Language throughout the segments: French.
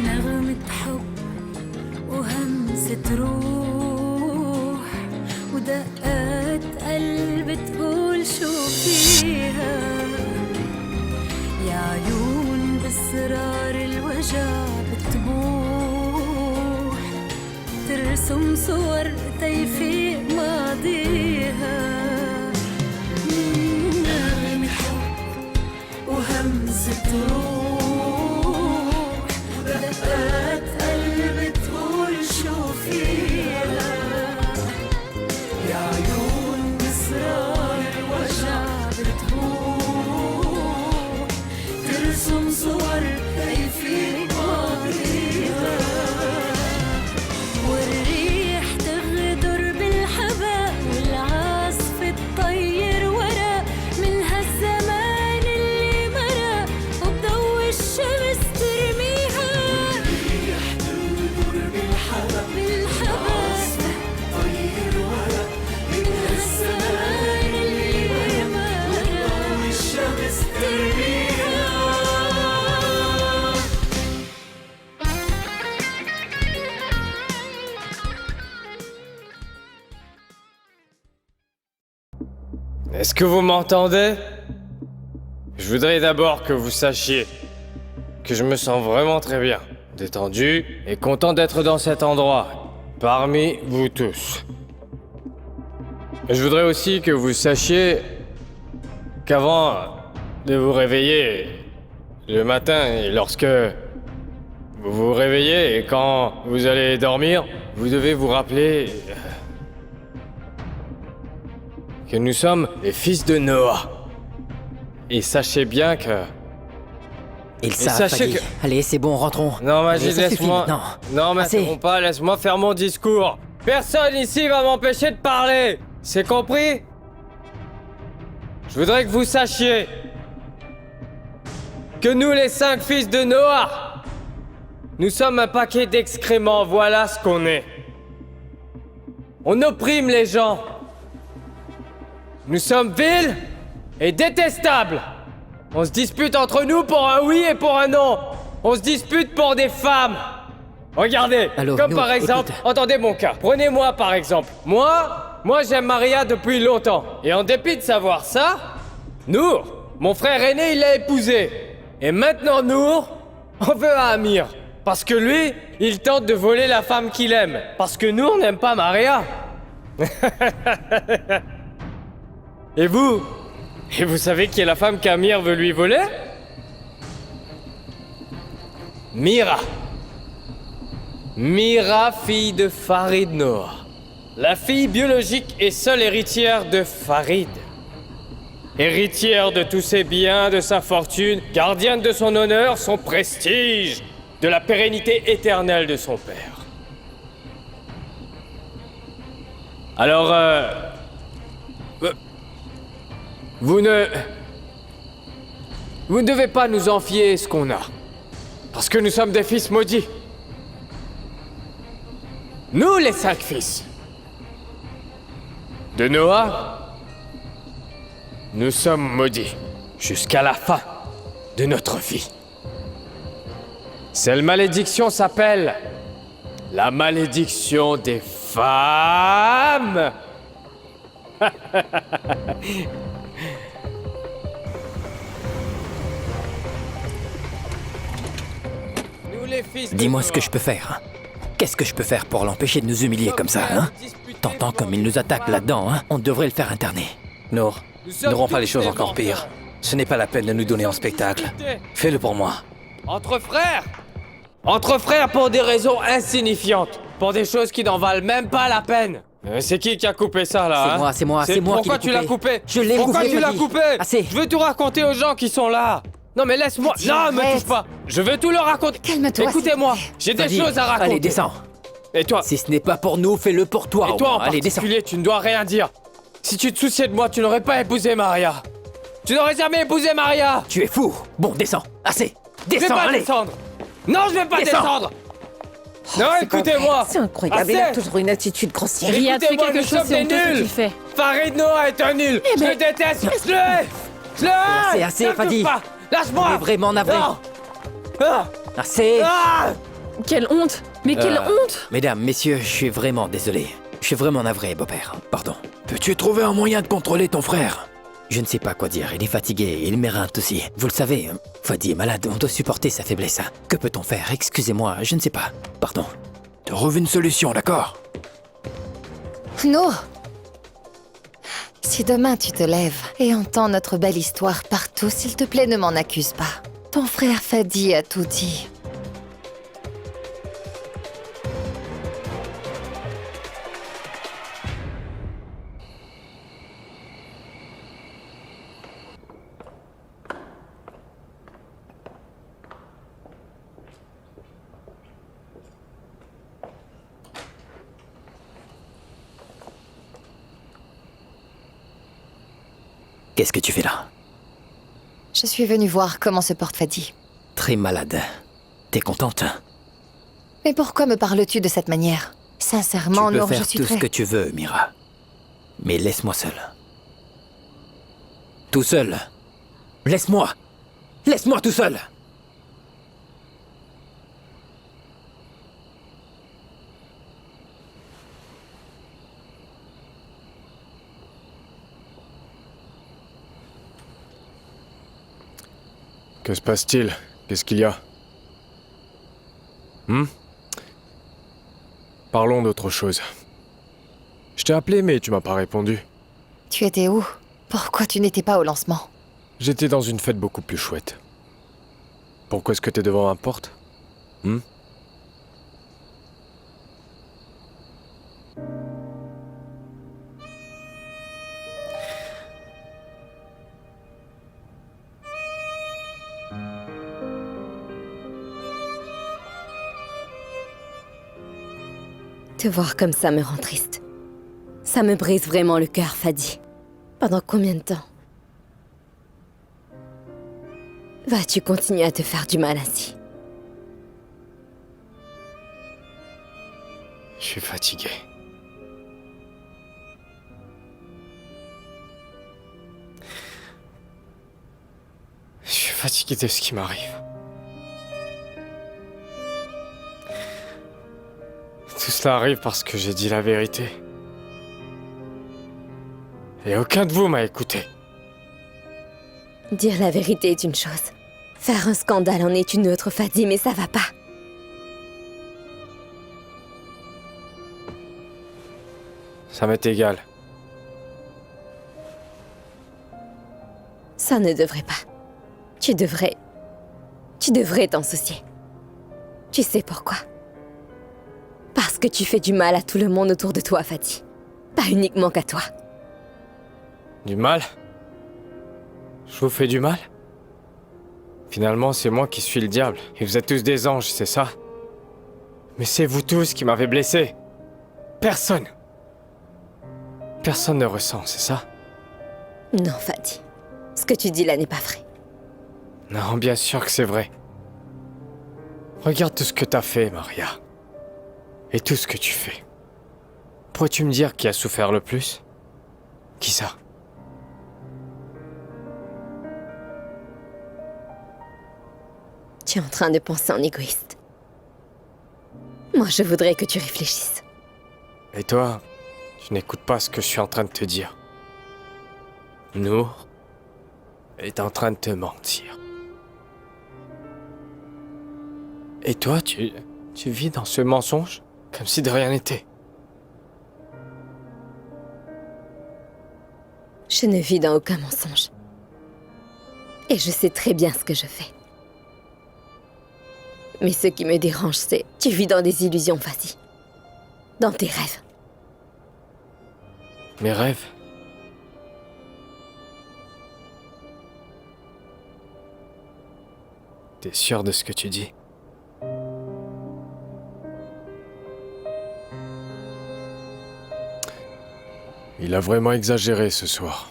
نغمة حب وهمسة روح ودقات قلب تقول شو فيها يا عيون بإصرار الوجع بتبوح ترسم صور تيفيق ماضيها نغمة حب وهمسة روح ودقات قلب تقول شو فيها يا عيون بإصرار الوجع بتبوح ترسم صور تيفيق ماضيها والريح تغدر بالحباء والعاصف تطير ورا من هالزمان اللي مرق وبضوء الشمس ترميها والريح تغدر بالحباء تطير ورا من هالزمان اللي مرق وبضوء الشمس ترميها. Est-ce que vous m'entendez? Je voudrais d'abord que vous sachiez que je me sens vraiment très bien, détendu et content d'être dans cet endroit, parmi vous tous. Et je voudrais aussi que vous sachiez qu'avant de vous réveiller le matin et lorsque vous vous réveillez et quand vous allez dormir, vous devez vous rappeler que nous sommes les fils de Noah. Et sachez bien que... Ils savent, Fadi. Allez, c'est bon, rentrons. Non, Majid, Allez, ça suffit, laisse-moi... non. Non, Assez. m'interromps pas, laisse-moi faire mon discours. Personne ici va m'empêcher de parler. C'est compris? Je voudrais que vous sachiez que nous, les 5 fils de Noah, nous sommes un paquet d'excréments, voilà ce qu'on est. On opprime les gens. Nous sommes vils et détestables. On se dispute entre nous pour un oui et pour un non. On se dispute pour des femmes. Regardez, Alors, comme Nour, par exemple, écoute. entendez mon cas. Prenez-moi par exemple. Moi j'aime Maria depuis longtemps. Et en dépit de savoir ça, Nour, mon frère aîné, il l'a épousée. Et maintenant Nour, on veut à Amir. Parce que lui, il tente de voler la femme qu'il aime. Parce que nous, on n'aime pas Maria. Et vous savez qui est la femme qu'Amir veut lui voler? Mira. Mira, fille de Farid Noah. La fille biologique et seule héritière de Farid. Héritière de tous ses biens, de sa fortune, gardienne de son honneur, son prestige, de la pérennité éternelle de son père. Alors, Vous ne devez pas nous en fier ce qu'on a. Parce que nous sommes des fils maudits. Nous, les 5 fils de Noah, nous sommes maudits jusqu'à la fin de notre vie. Cette malédiction s'appelle la malédiction des femmes. Dis-moi ce que je peux faire. Qu'est-ce que je peux faire pour l'empêcher de nous humilier comme ça, hein? T'entends comme il nous attaque là-dedans, hein? On devrait le faire interner. Nour, ne rends pas les choses encore pires. Ce n'est pas la peine de nous donner en spectacle. Fais-le pour moi. Entre frères! Entre frères pour des raisons insignifiantes. Pour des choses qui n'en valent même pas la peine. C'est qui a coupé ça là? C'est moi qui l'ai Pourquoi tu l'as coupé? Je l'ai coupé, Pourquoi tu l'as Fadi. coupé? Assez. Je veux tout raconter aux gens qui sont là. Non mais laisse-moi. Fadi, Non, me arrête. touche pas. Je veux tout leur raconter. Calme-toi, Écoutez-moi. J'ai des Fadi, choses à raconter. Allez, descends. Et toi? Si ce n'est pas pour nous, fais-le pour toi. Et toi en Allez, descends. particulier, tu ne dois rien dire. Si tu te souciais de moi, tu n'aurais pas épousé Maria. Tu n'aurais jamais épousé Maria. Tu es fou. Bon, descends. Assez. Je vais Descends, pas allez. descendre. Non, je vais pas Descends. descendre. Non, écoutez-moi. C'est incroyable, il a Assez. toujours une attitude grossière. Riyad, fais Écoutez-moi, quelque nous chose, sommes c'est des honteux ce que nuls. tu fais. Farid Noah est un nul. Je le déteste. Je le hais. Je le hais. Assez, Ne me touche Fadi. pas. Lâche-moi. On est vraiment navré. Non. Ah. Assez. Ah. Quelle honte! Mais quelle honte! Mesdames, messieurs, je suis vraiment désolé. Je suis vraiment navré, beau-père. Pardon. Peux-tu trouver un moyen de contrôler ton frère? Je ne sais pas quoi dire. Il est fatigué, il m'éreinte aussi. Vous le savez, Fadi est malade, on doit supporter sa faiblesse. Que peut-on faire? Excusez-moi, je ne sais pas. Pardon. Trouve une solution, d'accord? Non! Si demain tu te lèves et entends notre belle histoire partout, s'il te plaît, ne m'en accuse pas. Ton frère Fadi a tout dit. Qu'est-ce que tu fais là? Je suis venue voir comment se porte Fadi. Très malade. T'es contente? Mais pourquoi me parles-tu de cette manière? Sincèrement, Tu peux Nour, je faire suis tout très... ce que tu veux, Mira. Mais laisse-moi seul. Tout seul. Laisse-moi. Laisse-moi tout seul. Que se passe-t-il? Qu'est-ce qu'il y a? Parlons d'autre chose. Je t'ai appelé, mais tu m'as pas répondu. Tu étais où? Pourquoi tu n'étais pas au lancement? J'étais dans une fête beaucoup plus chouette. Pourquoi est-ce que t'es devant ma porte? Te voir comme ça me rend triste. Ça me brise vraiment le cœur, Fadi. Pendant combien de temps vas-tu continuer à te faire du mal ainsi? Je suis fatigué. Je suis fatigué de ce qui m'arrive. Tout cela arrive parce que j'ai dit la vérité. Et aucun de vous m'a écouté. Dire la vérité est une chose. Faire un scandale en est une autre, Fadi, mais ça va pas. Ça m'est égal. Ça ne devrait pas. Tu devrais t'en soucier. Tu sais pourquoi? Parce que tu fais du mal à tout le monde autour de toi, Fadi. Pas uniquement qu'à toi. Du mal? Je vous fais du mal? Finalement, c'est moi qui suis le diable. Et vous êtes tous des anges, c'est ça? Mais c'est vous tous qui m'avez blessé. Personne. Personne ne ressent, c'est ça? Non, Fadi. Ce que tu dis là n'est pas vrai. Non, bien sûr que c'est vrai. Regarde tout ce que t'as fait, Maria. Et tout ce que tu fais. Pourrais-tu me dire qui a souffert le plus? Qui ça? Tu es en train de penser en égoïste. Moi, je voudrais que tu réfléchisses. Et toi, tu n'écoutes pas ce que je suis en train de te dire. Nour est en train de te mentir. Et toi, tu vis dans ce mensonge comme si de rien n'était. Je ne vis dans aucun mensonge. Et je sais très bien ce que je fais. Mais ce qui me dérange, c'est tu vis dans des illusions, Fadi. Dans tes rêves. Mes rêves? T'es sûr de ce que tu dis? Il a vraiment exagéré ce soir.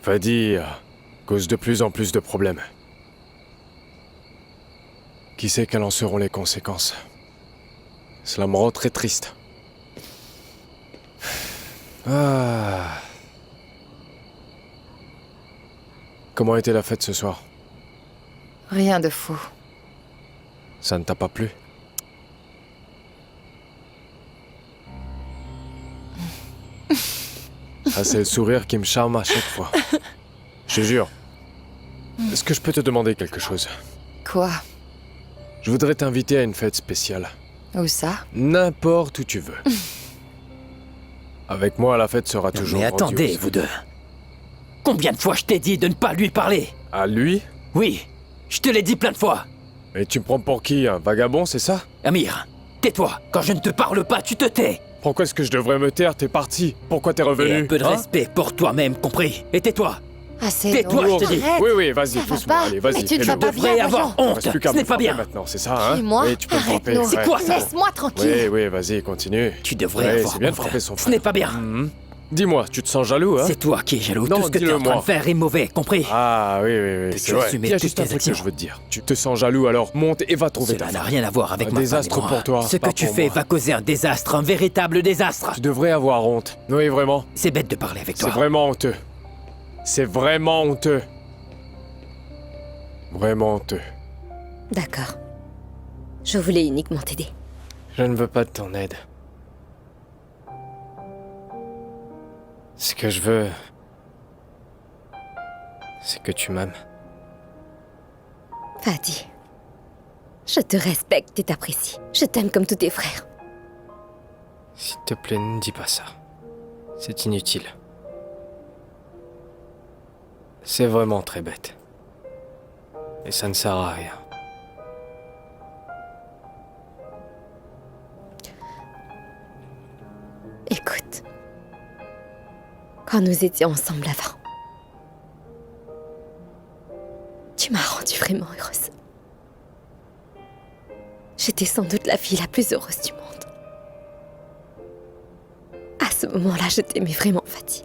Fadi cause de plus en plus de problèmes. Qui sait quelles en seront les conséquences? Cela me rend très triste. Ah. Comment était la fête ce soir? Rien de fou. Ça ne t'a pas plu? Ah, c'est le sourire qui me charme à chaque fois. Je te jure. Est-ce que je peux te demander quelque chose? Quoi? Je voudrais t'inviter à une fête spéciale. Où ça? N'importe où tu veux. Avec moi, la fête sera toujours Mais grandiose. attendez, vous deux. Combien de fois je t'ai dit de ne pas lui parler? À lui? Oui, je te l'ai dit plein de fois. Et tu me prends pour qui? Un vagabond, c'est ça? Amir, tais-toi. Quand je ne te parle pas, tu te tais. Pourquoi est-ce que je devrais me taire? T'es parti. Pourquoi t'es revenu? Et un peu de hein? respect pour toi-même, compris? Et tais-toi. Assez Tais-toi, long. je te dis. Arrête. Oui, oui, vas-y, Ça va doucement, pas. allez, vas-y. Mais tu ne fais-le. vas pas Tu devrais bien, avoir voyons. honte. Reste plus qu'à Ce me n'est pas frapper bien. maintenant, c'est ça, hein? Et moi? Oui, tu peux me frapper. Arrête-nous. C'est quoi ça? Laisse-moi tranquille. Oui, oui, vas-y, continue. Tu devrais Ouais, avoir c'est bien de honte. frapper son Ce frère. n'est pas bien. Mhm. Dis-moi, tu te sens jaloux, hein? C'est toi qui es jaloux. Non, Tout ce que tu es en train dis-le-moi. de faire est mauvais, compris? Ah, oui, oui, oui, Que c'est tu vrai. assumes Il y a toutes juste un tes truc que actions. je veux te dire. Tu te sens jaloux, alors monte et va trouver ta Cela n'a femme. rien à voir avec Un ma femme et désastre moi. pour toi, Ce pas que tu pour fais moi. va causer un désastre, un véritable désastre. Tu devrais avoir honte. Oui, vraiment. C'est bête de parler avec C'est toi. vraiment honteux. C'est vraiment honteux. Vraiment honteux. D'accord. Je voulais uniquement t'aider. Je ne veux pas de ton aide. Ce que je veux, c'est que tu m'aimes. Fadi, je te respecte et t'apprécie. Je t'aime comme tous tes frères. S'il te plaît, ne dis pas ça. C'est inutile. C'est vraiment très bête. Et ça ne sert à rien. Écoute, quand nous étions ensemble avant, tu m'as rendue vraiment heureuse. J'étais sans doute la fille la plus heureuse du monde. À ce moment-là, je t'aimais vraiment, Fadi.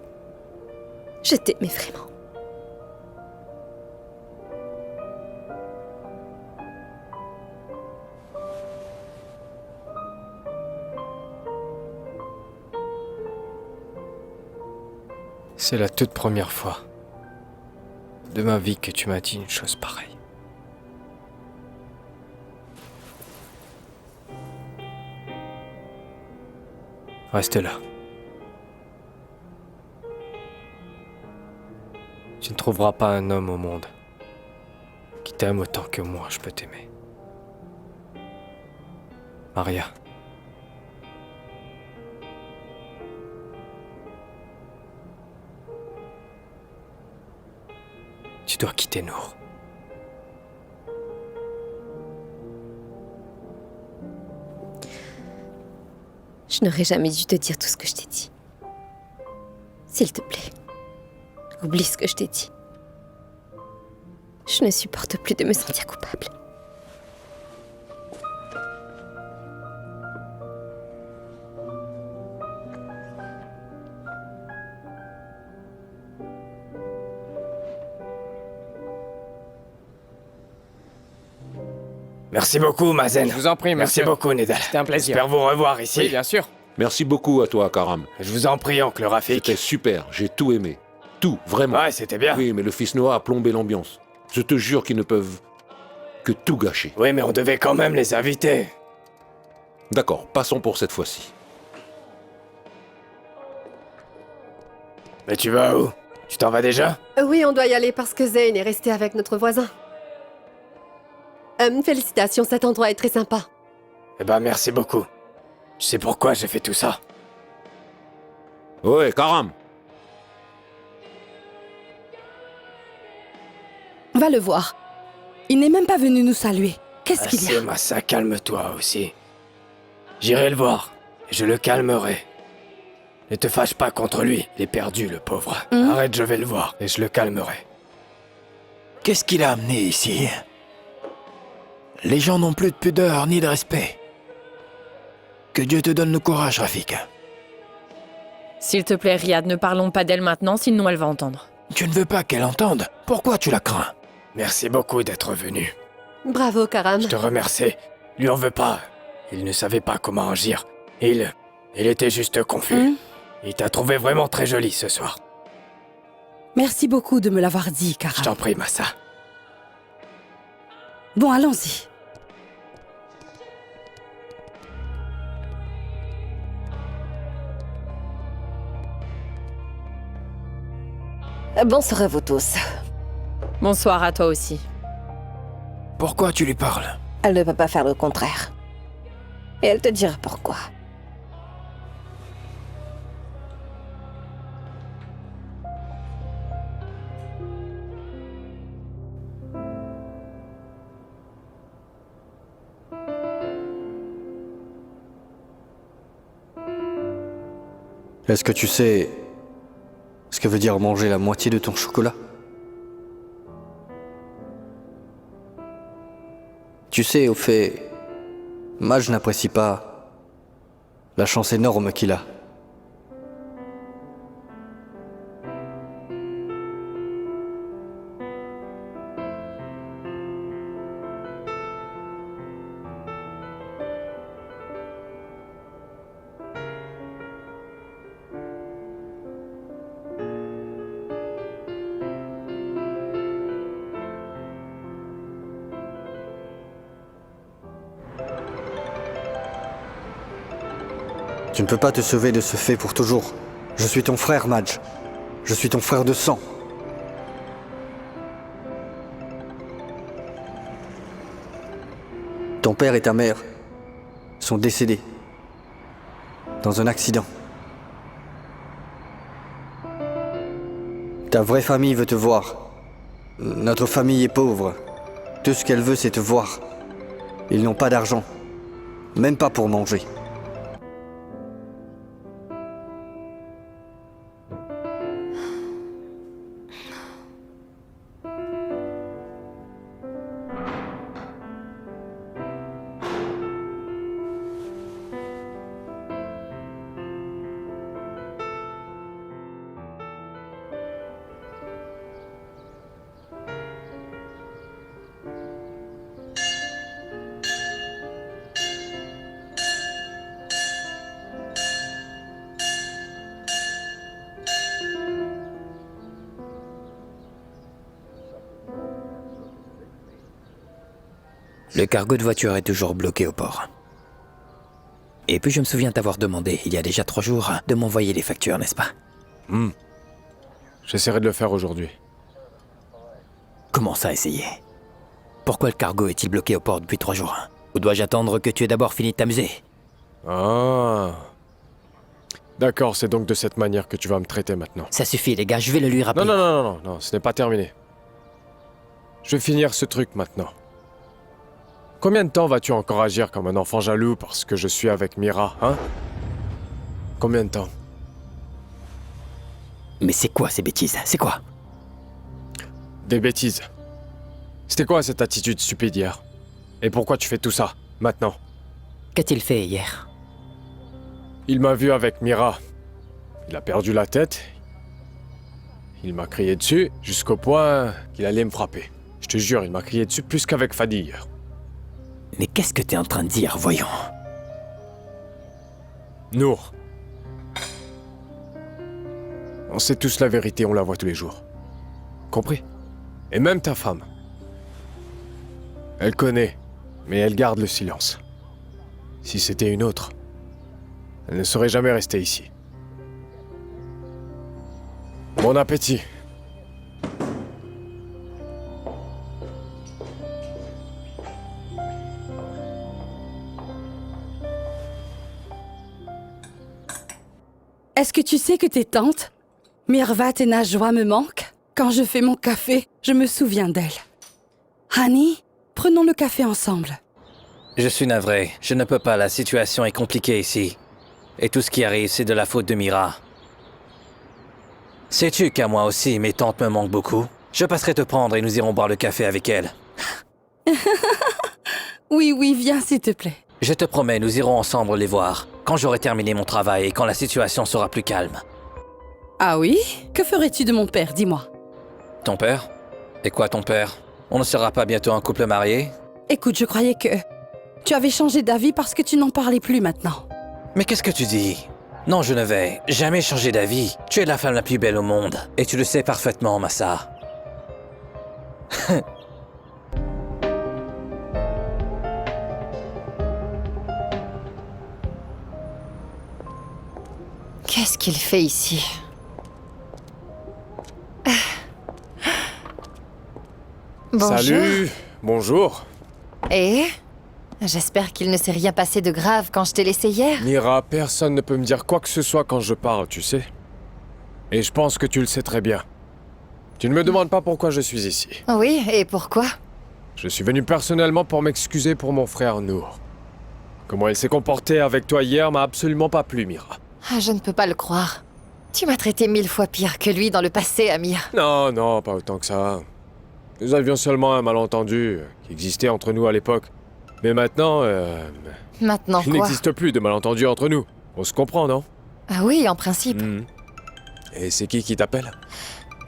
Je t'aimais vraiment. C'est la toute première fois de ma vie que tu m'as dit une chose pareille. Reste là. Tu ne trouveras pas un homme au monde qui t'aime autant que moi je peux t'aimer. Maria. Tu dois quitter Nour. Je n'aurais jamais dû te dire tout ce que je t'ai dit. S'il te plaît, oublie ce que je t'ai dit. Je ne supporte plus de me sentir coupable. Merci beaucoup, Mazen. Je vous en prie, Merci monsieur. beaucoup, Nedal. C'était un plaisir. J'espère vous revoir ici. Oui, bien sûr. Merci beaucoup à toi, Karam. Je vous en prie, oncle Rafik. C'était super, j'ai tout aimé. Tout, vraiment. Ouais, c'était bien. Oui, mais le fils Noah a plombé l'ambiance. Je te jure qu'ils ne peuvent que tout gâcher. Oui, mais on devait quand même les inviter. D'accord, passons pour cette fois-ci. Mais tu vas où? Tu t'en vas déjà? Oui, on doit y aller parce que Zayn est resté avec notre voisin. Félicitations, cet endroit est très sympa. Eh ben, merci beaucoup. Tu sais pourquoi j'ai fait tout ça? Ouais, Karam. Va le voir. Il n'est même pas venu nous saluer. Qu'est-ce qu'il y Assez, a? Massa, calme-toi aussi. J'irai le voir, et je le calmerai. Ne te fâche pas contre lui, il est perdu, le pauvre. Arrête, je vais le voir, et je le calmerai. Qu'est-ce qu'il a amené ici? Les gens n'ont plus de pudeur ni de respect. Que Dieu te donne le courage, Rafik. S'il te plaît, Riyad, ne parlons pas d'elle maintenant, sinon elle va entendre. Tu ne veux pas qu'elle entende? Pourquoi tu la crains? Merci beaucoup d'être venu. Bravo, Karam. Je te remercie. Lui en veut pas. Il ne savait pas comment agir. Il était juste confus. Il t'a trouvé vraiment très jolie ce soir. Merci beaucoup de me l'avoir dit, Je Karam. t'en prie, Massa. Bon, allons-y. Bonsoir à vous tous. Bonsoir à toi aussi. Pourquoi tu lui parles? Elle ne peut pas faire le contraire. Et elle te dira pourquoi. Est-ce que tu sais ce que veut dire manger la moitié de ton chocolat? Tu sais, au fait, Maj n'apprécie pas la chance énorme qu'il a. Tu ne peux pas te sauver de ce fait pour toujours. Je suis ton frère, Maj. Je suis ton frère de sang. Ton père et ta mère sont décédés dans un accident. Ta vraie famille veut te voir. Notre famille est pauvre. Tout ce qu'elle veut, c'est te voir. Ils n'ont pas d'argent. Même pas pour manger. Le cargo de voiture est toujours bloqué au port. Et puis je me souviens t'avoir demandé, il y a déjà 3 jours, de m'envoyer les factures, n'est-ce pas? J'essaierai de le faire aujourd'hui. Comment ça, essayer? Pourquoi le cargo est-il bloqué au port depuis 3 jours? Ou dois-je attendre que tu aies d'abord fini de t'amuser? Ah. D'accord, c'est donc de cette manière que tu vas me traiter maintenant. Ça suffit, les gars, je vais le lui rappeler. Non, ce n'est pas terminé. Je vais finir ce truc maintenant. Combien de temps vas-tu encore agir comme un enfant jaloux parce que je suis avec Mira, hein? Combien de temps? Mais c'est quoi ces bêtises? C'est quoi? Des bêtises. C'était quoi cette attitude stupide hier? Et pourquoi tu fais tout ça, maintenant? Qu'a-t-il fait hier? Il m'a vu avec Mira. Il a perdu la tête. Il m'a crié dessus jusqu'au point qu'il allait me frapper. Je te jure, il m'a crié dessus plus qu'avec Fadi hier. Mais qu'est-ce que t'es en train de dire, voyons? Nour. On sait tous la vérité, on la voit tous les jours. Compris? Et même ta femme. Elle connaît, mais elle garde le silence. Si c'était une autre, elle ne serait jamais restée ici. Bon appétit. Est-ce que tu sais que tes tantes, Mirvat et Najwa, me manquent? Quand je fais mon café, je me souviens d'elles. Hani, prenons le café ensemble. Je suis navré. Je ne peux pas, la situation est compliquée ici. Et tout ce qui arrive, c'est de la faute de Mira. Sais-tu qu'à moi aussi, mes tantes me manquent beaucoup? Je passerai te prendre et nous irons boire le café avec elles. Oui, viens s'il te plaît. Je te promets, nous irons ensemble les voir, quand j'aurai terminé mon travail et quand la situation sera plus calme. Ah oui? Que ferais-tu de mon père, dis-moi? Ton père? Et quoi ton père? On ne sera pas bientôt un couple marié? Écoute, je croyais que tu avais changé d'avis parce que tu n'en parlais plus maintenant. Mais qu'est-ce que tu dis? Non, je ne vais jamais changer d'avis. Tu es la femme la plus belle au monde, et tu le sais parfaitement, Massa. Qu'est-ce qu'il fait ici? Bonjour. Salut. Bonjour. Et j'espère qu'il ne s'est rien passé de grave quand je t'ai laissé hier. Mira, personne ne peut me dire quoi que ce soit quand je parle, tu sais. Et je pense que tu le sais très bien. Tu ne me demandes pas pourquoi je suis ici. Oui, et pourquoi? Je suis venu personnellement pour m'excuser pour mon frère Nour. Comment il s'est comporté avec toi hier m'a absolument pas plu, Mira. Ah, je ne peux pas le croire. Tu m'as traité 1000 fois pire que lui dans le passé, Amir. Non, non, pas autant que ça. Nous avions seulement un malentendu qui existait entre nous à l'époque. Mais maintenant, Maintenant il quoi? n'existe plus de malentendu entre nous. On se comprend, non? Ah oui, en principe. Et c'est qui t'appelle?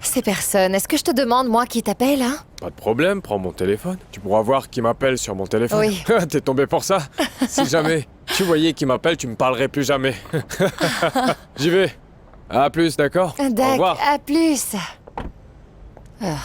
C'est personne. Est-ce que je te demande, moi, qui t'appelle, hein? Pas de problème, prends mon téléphone. Tu pourras voir qui m'appelle sur mon téléphone. Oui. T'es tombé pour ça? Si jamais tu voyais qui m'appelle, tu me parlerais plus jamais. J'y vais. À plus, d'accord? Au revoir. À plus. Ah.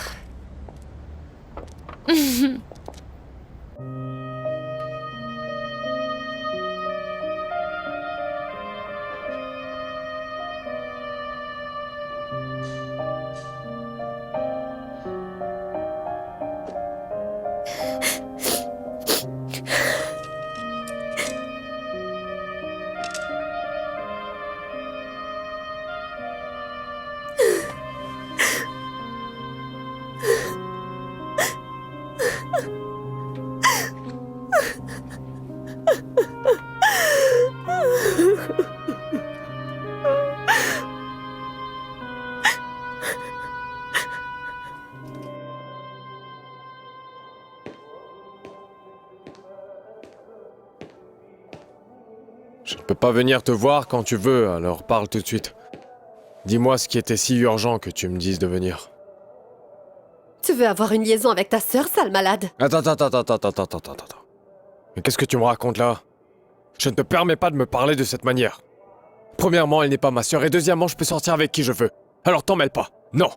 Je ne peux pas venir te voir quand tu veux, alors parle tout de suite. Dis-moi ce qui était si urgent que tu me dises de venir. Tu veux avoir une liaison avec ta sœur, sale malade? Attends. Mais qu'est-ce que tu me racontes là? Je ne te permets pas de me parler de cette manière. Premièrement, elle n'est pas ma sœur, et deuxièmement, je peux sortir avec qui je veux. Alors t'en mêle pas. Non.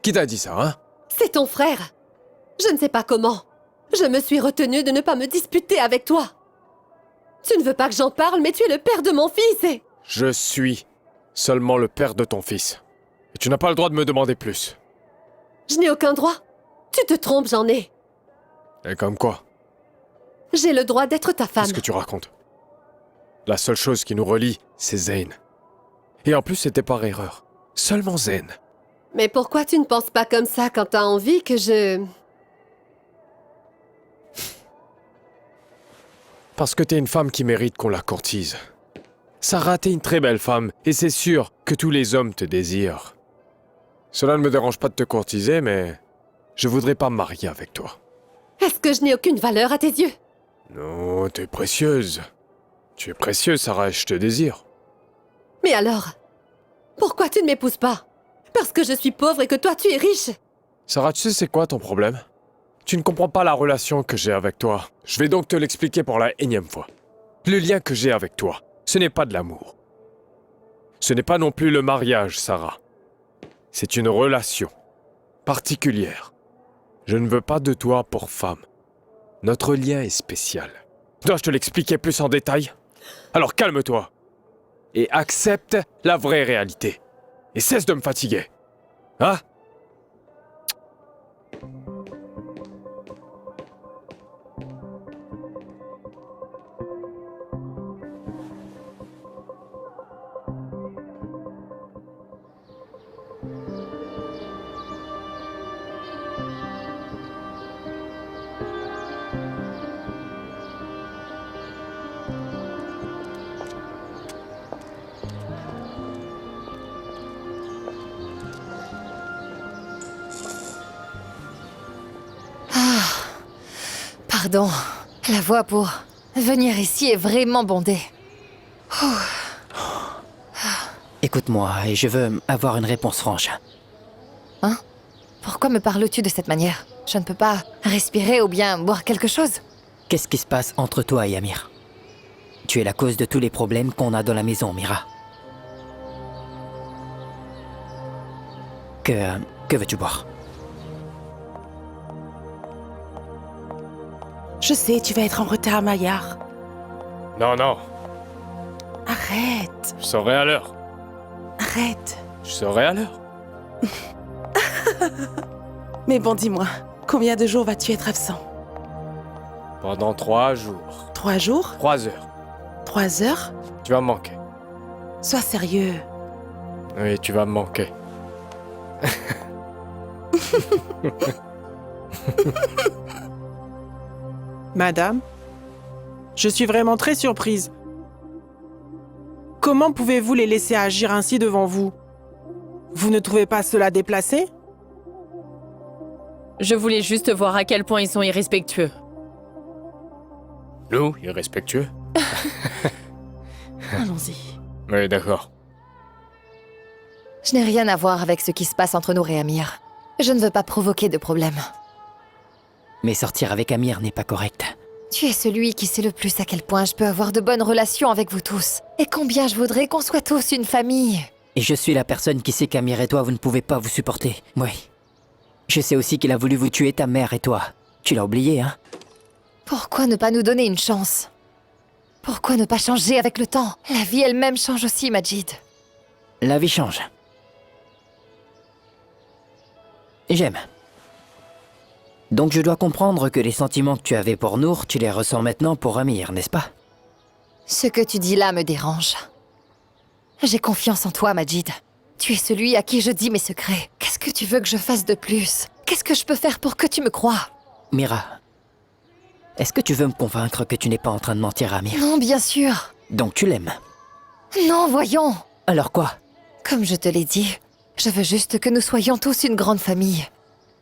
Qui t'a dit ça, hein? C'est ton frère. Je ne sais pas comment. Je me suis retenue de ne pas me disputer avec toi. Tu ne veux pas que j'en parle, mais tu es le père de mon fils et... Je suis seulement le père de ton fils. Et tu n'as pas le droit de me demander plus. Je n'ai aucun droit. Tu te trompes, j'en ai. Et comme quoi? J'ai le droit d'être ta femme. Qu'est-ce que tu racontes? La seule chose qui nous relie, c'est Zane. Et en plus, c'était par erreur. Seulement Zane. Mais pourquoi tu ne penses pas comme ça quand t'as envie que je... Parce que t'es une femme qui mérite qu'on la courtise. Sarah, t'es une très belle femme, et c'est sûr que tous les hommes te désirent. Cela ne me dérange pas de te courtiser, mais je voudrais pas me marier avec toi. Est-ce que je n'ai aucune valeur à tes yeux? Non, t'es précieuse. Tu es précieuse, Sarah, et je te désire. Mais alors? Pourquoi tu ne m'épouses pas? Parce que je suis pauvre et que toi tu es riche? Sarah, tu sais c'est quoi ton problème? Tu ne comprends pas la relation que j'ai avec toi. Je vais donc te l'expliquer pour la énième fois. Le lien que j'ai avec toi, ce n'est pas de l'amour. Ce n'est pas non plus le mariage, Sarah. C'est une relation particulière. Je ne veux pas de toi pour femme. Notre lien est spécial. Dois-je te l'expliquer plus en détail? Alors calme-toi et accepte la vraie réalité. Et cesse de me fatiguer. Hein? Pardon. La voie pour venir ici est vraiment bondée. Écoute-moi, et je veux avoir une réponse franche. Hein? Pourquoi me parles-tu de cette manière? Je ne peux pas respirer ou bien boire quelque chose? Qu'est-ce qui se passe entre toi et Amir? Tu es la cause de tous les problèmes qu'on a dans la maison, Mira. Que veux-tu boire? Je sais, tu vas être en retard, Maillard. Non. Arrête, Je serai à l'heure. arrête. Je serai à l'heure. Mais bon, dis-moi, combien de jours vas-tu être absent? Pendant 3 jours. 3 jours? 3 heures. 3 heures? Tu vas me manquer. Sois sérieux. Oui, tu vas me manquer. Madame, je suis vraiment très surprise. Comment pouvez-vous les laisser agir ainsi devant vous? Vous ne trouvez pas cela déplacé? Je voulais juste voir à quel point ils sont irrespectueux. Nous, irrespectueux? Allons-y. Oui, d'accord. Je n'ai rien à voir avec ce qui se passe entre nous et Amir. Je ne veux pas provoquer de problème. Mais sortir avec Amir n'est pas correct. Tu es celui qui sait le plus à quel point je peux avoir de bonnes relations avec vous tous. Et combien je voudrais qu'on soit tous une famille. Et je suis la personne qui sait qu'Amir et toi, vous ne pouvez pas vous supporter. Oui. Je sais aussi qu'il a voulu vous tuer, ta mère et toi. Tu l'as oublié, hein? Pourquoi ne pas nous donner une chance? Pourquoi ne pas changer avec le temps? La vie elle-même change aussi, Majid. La vie change. J'aime. Donc je dois comprendre que les sentiments que tu avais pour Nour, tu les ressens maintenant pour Amir, n'est-ce pas? Ce que tu dis là me dérange. J'ai confiance en toi, Majid. Tu es celui à qui je dis mes secrets. Qu'est-ce que tu veux que je fasse de plus? Qu'est-ce que je peux faire pour que tu me croies? Mira, est-ce que tu veux me convaincre que tu n'es pas en train de mentir à Amir? Non, bien sûr. Donc tu l'aimes? Non, voyons. Alors quoi? Comme je te l'ai dit, je veux juste que nous soyons tous une grande famille.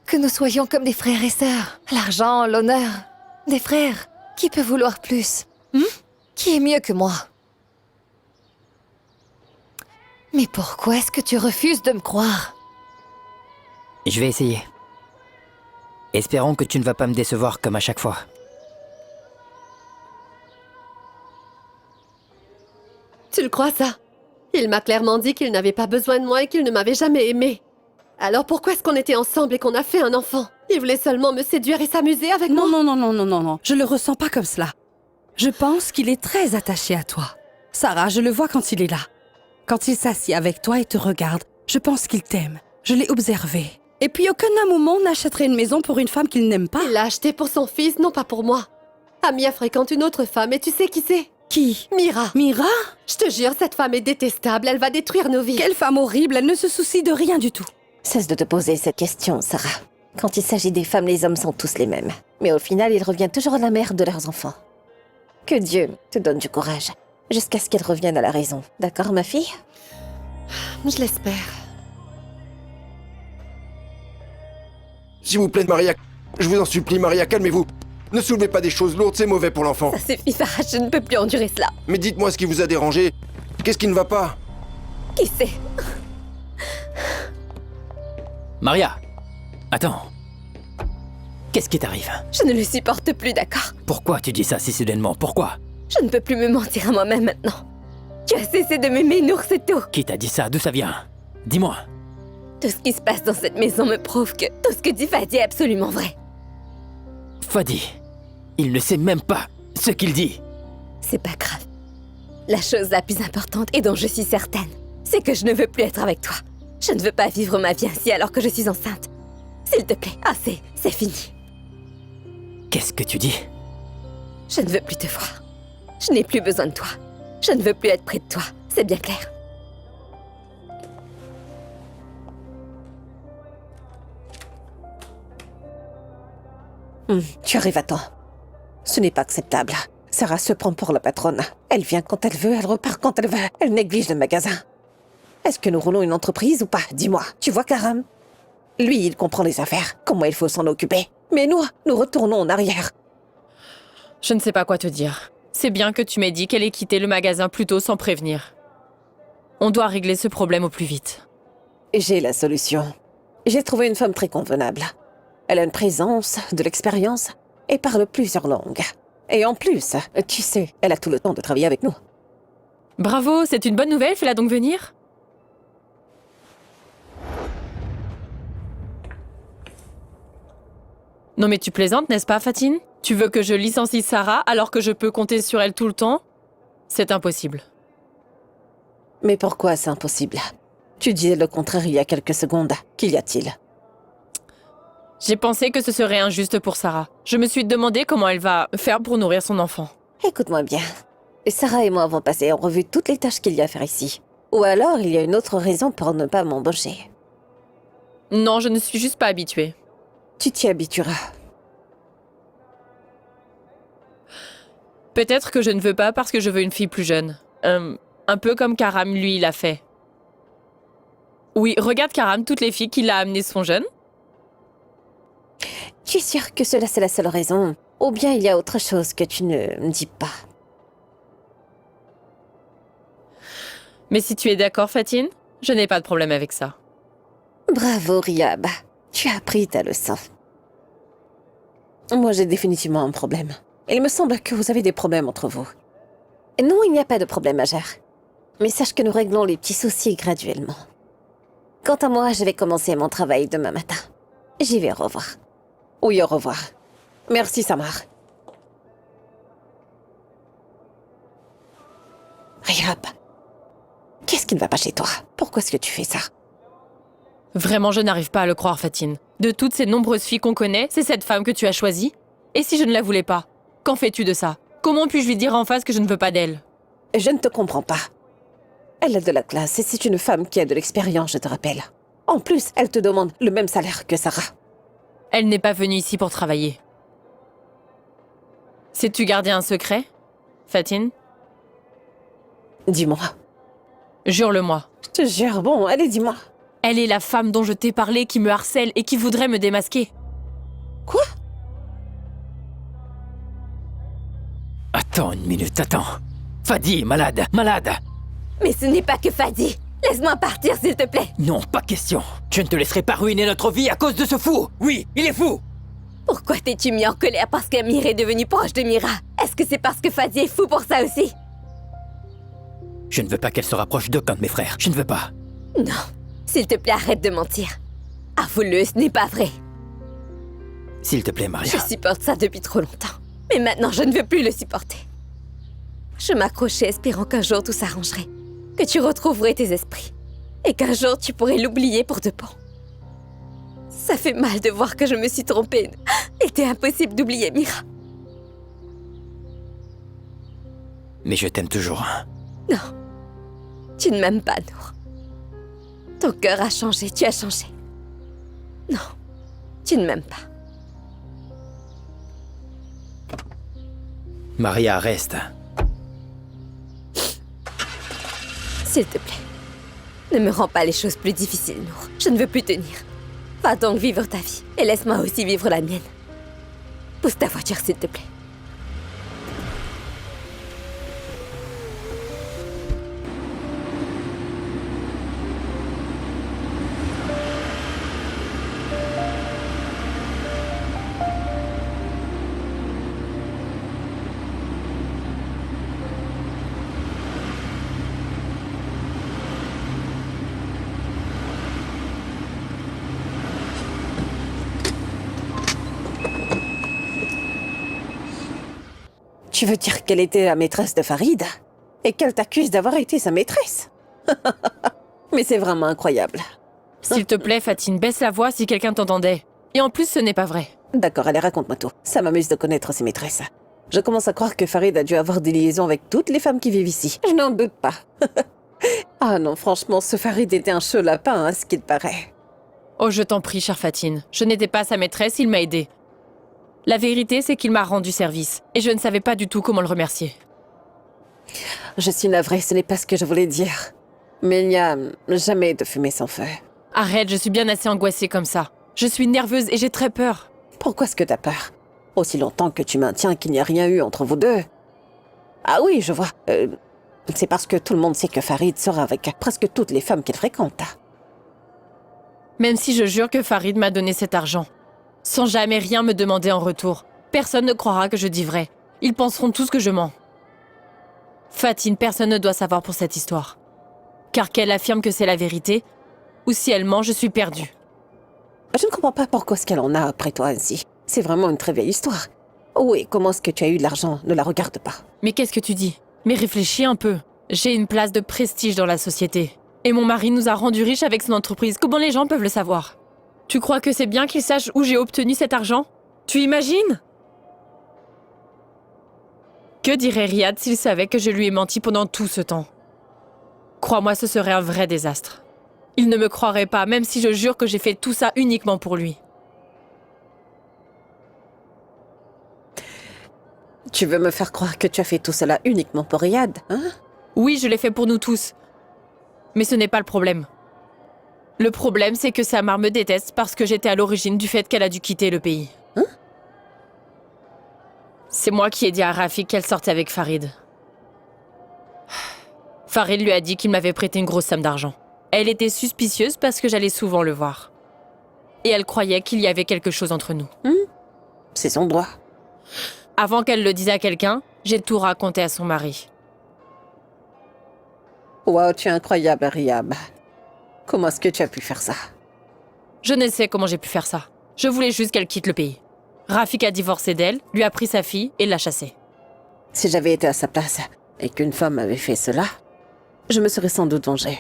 Que nous soyons comme des frères et sœurs. L'argent, l'honneur. Des frères. Qui peut vouloir plus? Qui est mieux que moi? Mais pourquoi est-ce que tu refuses de me croire? Je vais essayer. Espérons que tu ne vas pas me décevoir comme à chaque fois. Tu le crois, ça? Il m'a clairement dit qu'il n'avait pas besoin de moi et qu'il ne m'avait jamais aimé. Alors pourquoi est-ce qu'on était ensemble et qu'on a fait un enfant? Il voulait seulement me séduire et s'amuser avec moi? Non. Je le ressens pas comme cela. Je pense qu'il est très attaché à toi. Sarah, je le vois quand il est là. Quand il s'assied avec toi et te regarde, je pense qu'il t'aime. Je l'ai observé. Et puis aucun homme au monde n'achèterait une maison pour une femme qu'il n'aime pas. Il l'a acheté pour son fils, non pas pour moi. Amia fréquente une autre femme et tu sais qui c'est? Qui? Mira. Mira? Je te jure, cette femme est détestable, elle va détruire nos vies. Quelle femme horrible, elle ne se soucie de rien du tout. Cesse de te poser cette question, Sarah. Quand il s'agit des femmes, les hommes sont tous les mêmes. Mais au final, ils reviennent toujours à la mère de leurs enfants. Que Dieu te donne du courage, jusqu'à ce qu'ils reviennent à la raison. D'accord, ma fille? Je l'espère. S'il vous plaît, Maria, je vous en supplie, Maria, calmez-vous. Ne soulevez pas des choses lourdes, c'est mauvais pour l'enfant. Ça suffit, Sarah, je ne peux plus endurer cela. Mais dites-moi ce qui vous a dérangé. Qu'est-ce qui ne va pas? Qui sait? Maria! Attends. Qu'est-ce qui t'arrive? Je ne le supporte plus, d'accord? Pourquoi tu dis ça si soudainement? Pourquoi? Je ne peux plus me mentir à moi-même maintenant. Tu as cessé de m'aimer, Nour, c'est tout. Qui t'a dit ça? D'où ça vient? Dis-moi. Tout ce qui se passe dans cette maison me prouve que tout ce que dit Fadi est absolument vrai. Fadi, il ne sait même pas ce qu'il dit. C'est pas grave. La chose la plus importante et dont je suis certaine, c'est que je ne veux plus être avec toi. Je ne veux pas vivre ma vie ainsi alors que je suis enceinte. S'il te plaît, assez, c'est fini. Qu'est-ce que tu dis? Je ne veux plus te voir. Je n'ai plus besoin de toi. Je ne veux plus être près de toi, c'est bien clair. Tu arrives à temps. Ce n'est pas acceptable. Sarah se prend pour la patronne. Elle vient quand elle veut, elle repart quand elle veut. Elle néglige le magasin. Est-ce que nous roulons une entreprise ou pas? Dis-moi. Tu vois, Karam? Lui, il comprend les affaires, comment il faut s'en occuper. Mais nous retournons en arrière. Je ne sais pas quoi te dire. C'est bien que tu m'aies dit qu'elle ait quitté le magasin plus tôt sans prévenir. On doit régler ce problème au plus vite. J'ai la solution. J'ai trouvé une femme très convenable. Elle a une présence, de l'expérience, et parle plusieurs langues. Et en plus, tu sais, elle a tout le temps de travailler avec nous. Bravo, c'est une bonne nouvelle, fais-la donc venir. Non mais tu plaisantes, n'est-ce pas, Fatine? Tu veux que je licencie Sarah alors que je peux compter sur elle tout le temps? C'est impossible. Mais pourquoi c'est impossible? Tu disais le contraire il y a quelques secondes. Qu'y a-t-il? J'ai pensé que ce serait injuste pour Sarah. Je me suis demandé comment elle va faire pour nourrir son enfant. Écoute-moi bien. Sarah et moi avons passé en revue toutes les tâches qu'il y a à faire ici. Ou alors, il y a une autre raison pour ne pas m'embaucher. Non, je ne suis juste pas habituée. Tu t'y habitueras. Peut-être que je ne veux pas parce que je veux une fille plus jeune. Un peu comme Karam, lui, l'a fait. Oui, regarde Karam, toutes les filles qu'il a amenées sont jeunes. Tu es sûre que cela c'est la seule raison? Ou bien il y a autre chose que tu ne me dis pas? Mais si tu es d'accord, Fatine, je n'ai pas de problème avec ça. Bravo, Riyab. Tu as appris ta leçon. Moi, j'ai définitivement un problème. Il me semble que vous avez des problèmes entre vous. Non, il n'y a pas de problème majeur. Mais sache que nous réglons les petits soucis graduellement. Quant à moi, je vais commencer mon travail demain matin. J'y vais, au revoir. Oui, au revoir. Merci, Samar. Riyab, qu'est-ce qui ne va pas chez toi? Pourquoi est-ce que tu fais ça? Vraiment, je n'arrive pas à le croire, Fatine. De toutes ces nombreuses filles qu'on connaît, c'est cette femme que tu as choisie? Et si je ne la voulais pas? Qu'en fais-tu de ça? Comment puis-je lui dire en face que je ne veux pas d'elle? Je ne te comprends pas. Elle a de la classe et c'est une femme qui a de l'expérience, je te rappelle. En plus, elle te demande le même salaire que Sarah. Elle n'est pas venue ici pour travailler. Sais-tu garder un secret, Fatine? Dis-moi. Jure-le-moi. Je te jure, bon, allez, dis-moi. Elle est la femme dont je t'ai parlé qui me harcèle et qui voudrait me démasquer. Quoi? Attends une minute, attends. Fadi est malade, malade. Mais ce n'est pas que Fadi. Laisse-moi partir, s'il te plaît. Non, pas question. Je ne te laisserai pas ruiner notre vie à cause de ce fou. Oui, il est fou. Pourquoi t'es-tu mis en colère parce qu'Amir est devenu proche de Mira? Est-ce que c'est parce que Fadi est fou pour ça aussi? Je ne veux pas qu'elle se rapproche d'aucun de mes frères. Je ne veux pas. Non. S'il te plaît, arrête de mentir. Avoue-le, ce n'est pas vrai. S'il te plaît, Maria. Je supporte ça depuis trop longtemps. Mais maintenant, je ne veux plus le supporter. Je m'accrochais espérant qu'un jour tout s'arrangerait. Que tu retrouverais tes esprits. Et qu'un jour tu pourrais l'oublier pour de bon. Ça fait mal de voir que je me suis trompée. Il était impossible d'oublier Mira. Mais je t'aime toujours. Non. Tu ne m'aimes pas, Nour. Ton cœur a changé, tu as changé. Non. Tu ne m'aimes pas. Maria, reste. S'il te plaît. Ne me rends pas les choses plus difficiles, Nour. Je ne veux plus tenir. Va donc vivre ta vie. Et laisse-moi aussi vivre la mienne. Pousse ta voiture, s'il te plaît. Tu veux dire qu'elle était la maîtresse de Farid? Et qu'elle t'accuse d'avoir été sa maîtresse? Mais c'est vraiment incroyable. S'il te plaît, Fatine, baisse la voix si quelqu'un t'entendait. Et en plus, ce n'est pas vrai. D'accord, allez, raconte-moi tout. Ça m'amuse de connaître ses maîtresses. Je commence à croire que Farid a dû avoir des liaisons avec toutes les femmes qui vivent ici. Je n'en doute pas. Ah non, franchement, ce Farid était un chaud lapin, à ce qu'il paraît. Oh, je t'en prie, chère Fatine. Je n'étais pas sa maîtresse, il m'a aidée. La vérité, c'est qu'il m'a rendu service. Et je ne savais pas du tout comment le remercier. Je suis navrée, ce n'est pas ce que je voulais dire. Mais il n'y a jamais de fumée sans feu. Arrête, je suis bien assez angoissée comme ça. Je suis nerveuse et j'ai très peur. Pourquoi est-ce que t'as peur? Aussi longtemps que tu maintiens qu'il n'y a rien eu entre vous deux. Ah oui, je vois. C'est parce que tout le monde sait que Farid sort avec presque toutes les femmes qu'il fréquente. Même si je jure que Farid m'a donné cet argent, sans jamais rien me demander en retour, personne ne croira que je dis vrai. Ils penseront tous que je mens. Fatine, personne ne doit savoir pour cette histoire. Car qu'elle affirme que c'est la vérité, ou si elle ment, je suis perdue. Je ne comprends pas pourquoi est-ce qu'elle en a après toi ainsi. C'est vraiment une très vieille histoire. Oui, comment est-ce que tu as eu de l'argent? Ne la regarde pas. Mais qu'est-ce que tu dis? Mais réfléchis un peu. J'ai une place de prestige dans la société. Et mon mari nous a rendus riches avec son entreprise. Comment les gens peuvent le savoir? Tu crois que c'est bien qu'il sache où j'ai obtenu cet argent? Tu imagines? Que dirait Riyad s'il savait que je lui ai menti pendant tout ce temps? Crois-moi, ce serait un vrai désastre. Il ne me croirait pas, même si je jure que j'ai fait tout ça uniquement pour lui. Tu veux me faire croire que tu as fait tout cela uniquement pour Riyad, hein? Oui, je l'ai fait pour nous tous. Mais ce n'est pas le problème. Le problème, c'est que Samar me déteste parce que j'étais à l'origine du fait qu'elle a dû quitter le pays. Hein? C'est moi qui ai dit à Rafik qu'elle sortait avec Farid. Farid lui a dit qu'il m'avait prêté une grosse somme d'argent. Elle était suspicieuse parce que j'allais souvent le voir. Et elle croyait qu'il y avait quelque chose entre nous. C'est son droit. Avant qu'elle le dise à quelqu'un, j'ai tout raconté à son mari. Wow, tu es incroyable, Riyab. Comment est-ce que tu as pu faire ça? Je ne sais comment j'ai pu faire ça. Je voulais juste qu'elle quitte le pays. Rafik a divorcé d'elle, lui a pris sa fille et l'a chassée. Si j'avais été à sa place et qu'une femme avait fait cela, je me serais sans doute vengée.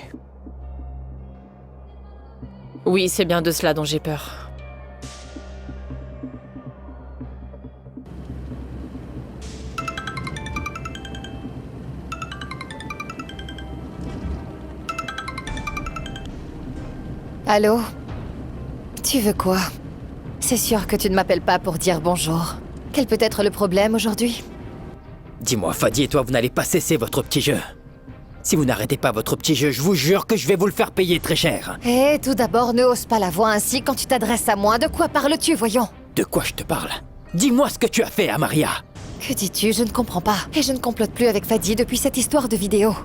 Oui, c'est bien de cela dont j'ai peur. Allô? Tu veux quoi? C'est sûr que tu ne m'appelles pas pour dire bonjour. Quel peut être le problème aujourd'hui? Dis-moi, Fadi et toi, vous n'allez pas cesser votre petit jeu. Si vous n'arrêtez pas votre petit jeu, je vous jure que je vais vous le faire payer très cher. Eh, tout d'abord, ne hausse pas la voix ainsi quand tu t'adresses à moi. De quoi parles-tu, voyons? De quoi je te parle? Dis-moi ce que tu as fait à Maria. Que dis-tu? Je ne comprends pas. Et je ne complote plus avec Fadi depuis cette histoire de vidéo.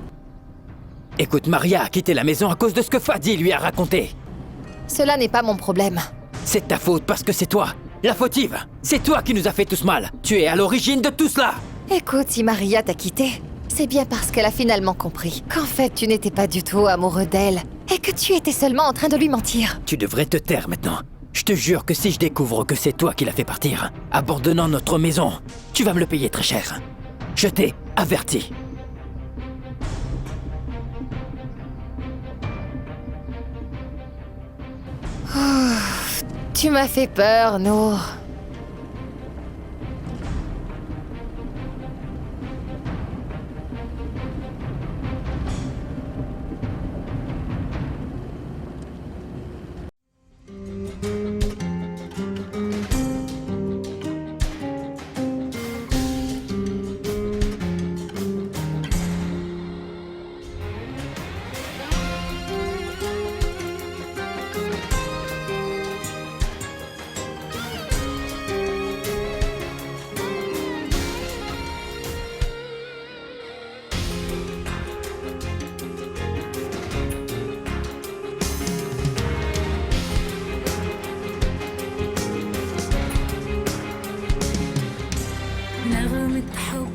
Écoute, Maria a quitté la maison à cause de ce que Fadi lui a raconté. Cela n'est pas mon problème. C'est ta faute parce que c'est toi, la fautive. C'est toi qui nous as fait tous mal. Tu es à l'origine de tout cela. Écoute, si Maria t'a quitté, c'est bien parce qu'elle a finalement compris qu'en fait tu n'étais pas du tout amoureux d'elle et que tu étais seulement en train de lui mentir. Tu devrais te taire maintenant. Je te jure que si je découvre que c'est toi qui l'as fait partir, abandonnant notre maison, tu vas me le payer très cher. Je t'ai averti. Tu m'as fait peur, Nour. نغمة حب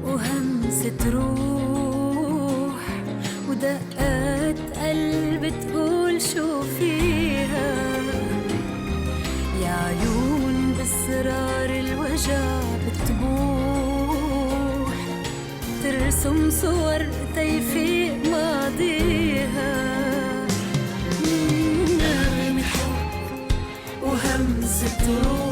وهمسة روح ودقات قلب تقول شو فيها يا عيون بأسرار الوجع بتبوح ترسم صور تيفيق ماضيها نغمة حب وهمسة روح